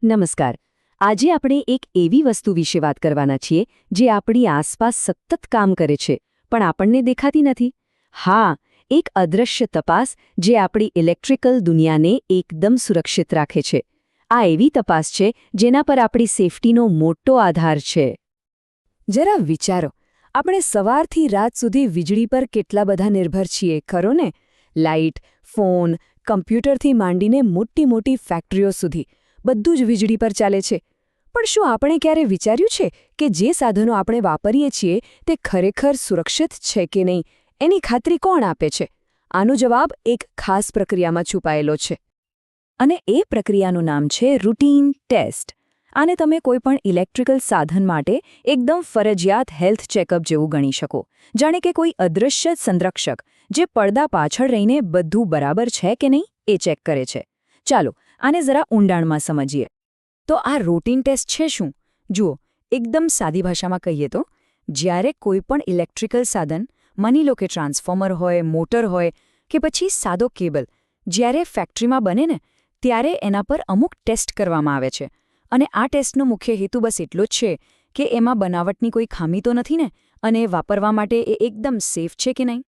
નમસ્કાર. આજે આપણે એક એવી વસ્તુ વિશે વાત કરવાના છીએ જે આપણી આસપાસ સતત કામ કરે છે પણ આપણને દેખાતી નથી. હા, એક અદૃશ્ય તપાસ જે આપણી ઇલેક્ટ્રિકલ દુનિયાને એકદમ સુરક્ષિત રાખે છે. આ એવી તપાસ છે જેના પર આપણી સેફટીનો મોટો આધાર છે. જરા વિચારો, આપણે સવારથી રાત સુધી વીજળી પર કેટલા બધા નિર્ભર છીએ, ખરો ને? લાઇટ, ફોન, કમ્પ્યુટરથી માંડીને મોટી મોટી ફેક્ટરીઓ સુધી બધું જ વીજળી પર ચાલે છે. પણ શું આપણે ક્યારે વિચાર્યું છે કે જે સાધનો આપણે વાપરીએ છીએ તે ખરેખર સુરક્ષિત છે કે નહીં, એની ખાતરી કોણ આપે છે? આનો જવાબ એક ખાસ પ્રક્રિયામાં છુપાયેલો છે. અને એ પ્રક્રિયાનું નામ છે રૂટીન ટેસ્ટ. આને તમે કોઈપણ ઇલેક્ટ્રિકલ સાધન માટે એકદમ ફરજિયાત હેલ્થ ચેકઅપ જેવું ગણી શકો. જાણે કે કોઈ અદૃશ્ય સંરક્ષક જે પડદા પાછળ રહીને બધું બરાબર છે કે નહીં એ ચેક કરે છે. ચાલો આને જરા ઊંડાણમાં સમજીએ. તો આ રૂટીન ટેસ્ટ છે શું? જુઓ, એકદમ સાદી ભાષામાં કહીએ તો જ્યારે કોઈપણ ઇલેક્ટ્રિકલ સાધન, માની લો કે ટ્રાન્સફોર્મર હોય, મોટર હોય કે પછી સાદો કેબલ, જ્યારે ફેક્ટરીમાં બને ને ત્યારે એના પર અમુક ટેસ્ટ કરવામાં આવે છે. અને આ ટેસ્ટનો મુખ્ય હેતુ બસ એટલો જ છે કે એમાં બનાવટની કોઈ ખામી તો નથી ને, અને વાપરવા માટે એ એકદમ સેફ છે કે નહીં.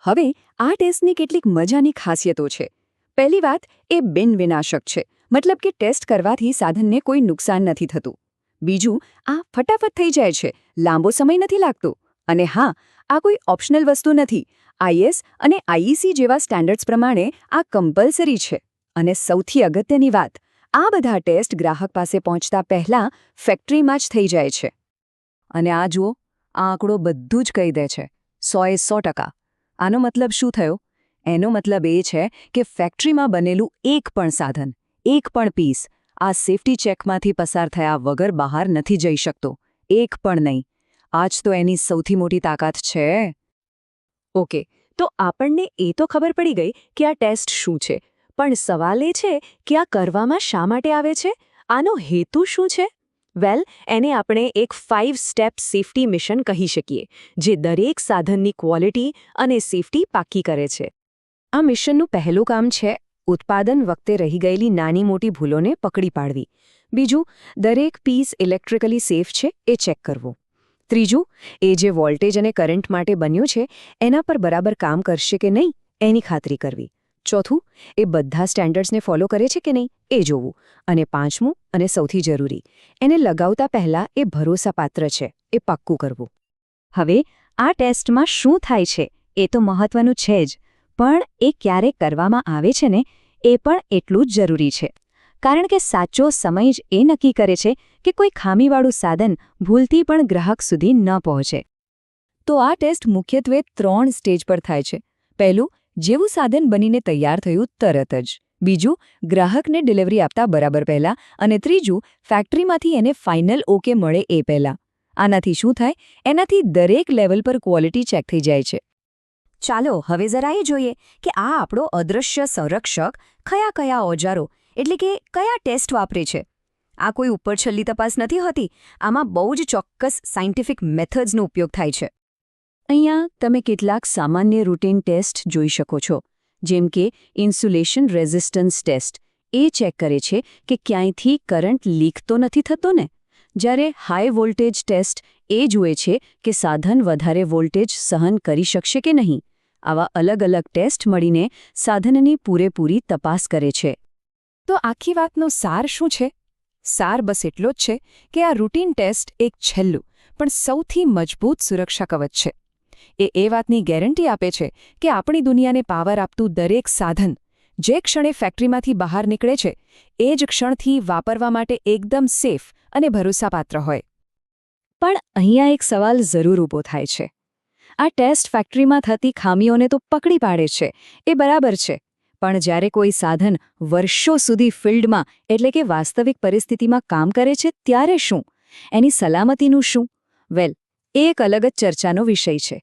હવે આ ટેસ્ટની કેટલીક મજાની ખાસિયતો છે. પહેલી વાત, એ બિનવિનાશક છે, મતલબ કે ટેસ્ટ કરવાથી સાધનને કોઈ નુકસાન નથી થતું. બીજું, આ ફટાફટ થઈ જાય છે, લાંબો સમય નથી લાગતો. અને હા, આ કોઈ ઓપ્શનલ વસ્તુ નથી. IS અને IEC જેવા સ્ટેન્ડર્ડ્સ પ્રમાણે આ કમ્પલસરી છે. અને સૌથી અગત્યની વાત, આ બધા ટેસ્ટ ગ્રાહક પાસે પહોંચતા પહેલાં ફેક્ટરીમાં જ થઈ જાય છે. અને આ જુઓ, આ આંકડો બધું જ કહી દે છે, 100%. આનો મતલબ શું થયો? એનો મતલબ એ છે કે ફેક્ટરીમાં બનેલું એક પણ સાધન, એક પણ પીસ આ સેફટી ચેકમાંથી પસાર થયા વગર બહાર નથી જઈ શકતો. એક પણ નહીં. આ જ તો એની સૌથી મોટી તાકાત છે. ઓકે, તો આપણને એ તો ખબર પડી ગઈ કે આ ટેસ્ટ શું છે, પણ સવાલ એ છે કે આ કરવામાં શા માટે આવે છે? આનો હેતુ શું છે? વેલ, એને આપણે એક 5 સ્ટેપ સેફટી મિશન કહી શકીએ, જે દરેક સાધનની ક્વોલિટી અને સેફટી પાક્કી કરે છે. આ મિશનનું પહેલું કામ છે ઉત્પાદન વખતે રહી ગયેલી નાની મોટી ભૂલોને પકડી પાડવી. બીજું, દરેક પીસ ઇલેક્ટ્રિકલી સેફ છે એ ચેક કરવું. ત્રીજું, એ જે વોલ્ટેજ અને કરંટ માટે બન્યું છે એના પર બરાબર કામ કરશે કે નહીં એની ખાતરી કરવી. ચોથું, એ બધા સ્ટેન્ડર્ડ્સને ફોલો કરે છે કે નહીં એ જોવું. અને પાંચમું અને સૌથી જરૂરી, એને લગાવતા પહેલાં એ ભરોસાપાત્ર છે એ પાક્કું કરવું. હવે આ ટેસ્ટમાં શું થાય છે એ તો મહત્વનું છે જ, પણ એ ક્યારે કરવામાં આવે છે ને એ પણ એટલું જ જરૂરી છે. કારણ કે સાચો સમય જ એ નક્કી કરે છે કે કોઈ ખામીવાળું સાધન ભૂલથી પણ ગ્રાહક સુધી ન પહોંચે. તો આ ટેસ્ટ મુખ્યત્વે 3 સ્ટેજ પર થાય છે. પહેલું, જેવું સાધન બનીને તૈયાર થયું તરત જ. બીજું, ગ્રાહકને ડિલિવરી આપતા બરાબર પહેલાં. અને ત્રીજું, ફેક્ટરીમાંથી એને ફાઇનલ ઓકે મળે એ પહેલાં. આનાથી શું થાય? એનાથી દરેક લેવલ પર ક્વોલિટી ચેક થઈ જાય છે. ચાલો હવે જરા એ જોઈએ કે આ આપણો અદૃશ્ય સંરક્ષક કયા કયા ઓજારો, એટલે કે કયા ટેસ્ટ વાપરે છે. આ કોઈ ઉપરછલ્લી તપાસ નથી હોતી. આમાં બહુ જ ચોક્કસ સાયન્ટિફિક મેથડ્સનો ઉપયોગ થાય છે. અહીંયા તમે કેટલાક સામાન્ય રૂટીન ટેસ્ટ જોઈ શકો છો, જેમ કે ઇન્સ્યુલેશન રેઝિસ્ટન્સ ટેસ્ટ. એ ચેક કરે છે કે ક્યાંયથી કરંટ લીક તો નથી થતો ને. જ્યારે હાઈ વોલ્ટેજ ટેસ્ટ એ જુએ છે કે સાધન વધારે વોલ્ટેજ સહન કરી શકશે કે નહીં. આવા અલગ અલગ ટેસ્ટ મળીને સાધનની પૂરેપૂરી તપાસ કરે છે. તો આખી વાતનો સાર શું છે? સાર બસ એટલો જ છે કે આ રૂટીન ટેસ્ટ એક છેલ્લું પણ સૌથી મજબૂત સુરક્ષા કવચ છે. એ વાતની ગેરંટી આપે છે કે આપણી દુનિયાને પાવર આપતું દરેક સાધન જે ક્ષણે ફેક્ટરીમાંથી બહાર નીકળે છે એ જ ક્ષણથી વાપરવા માટે એકદમ સેફ અને ભરોસાપાત્ર હોય. પણ અહીંયા એક સવાલ જરૂર ઊભો થાય છે. આ ટેસ્ટ ફેક્ટરીમાં થતી ખામીઓને તો પકડી પાડે છે, એ બરાબર છે. પણ જ્યારે કોઈ સાધન વર્ષો સુધી ફિલ્ડમાં, એટલે કે વાસ્તવિક પરિસ્થિતિમાં કામ કરે છે ત્યારે શું? એની સલામતીનું શું? વેલ, એ એક અલગ જ ચર્ચાનો વિષય છે.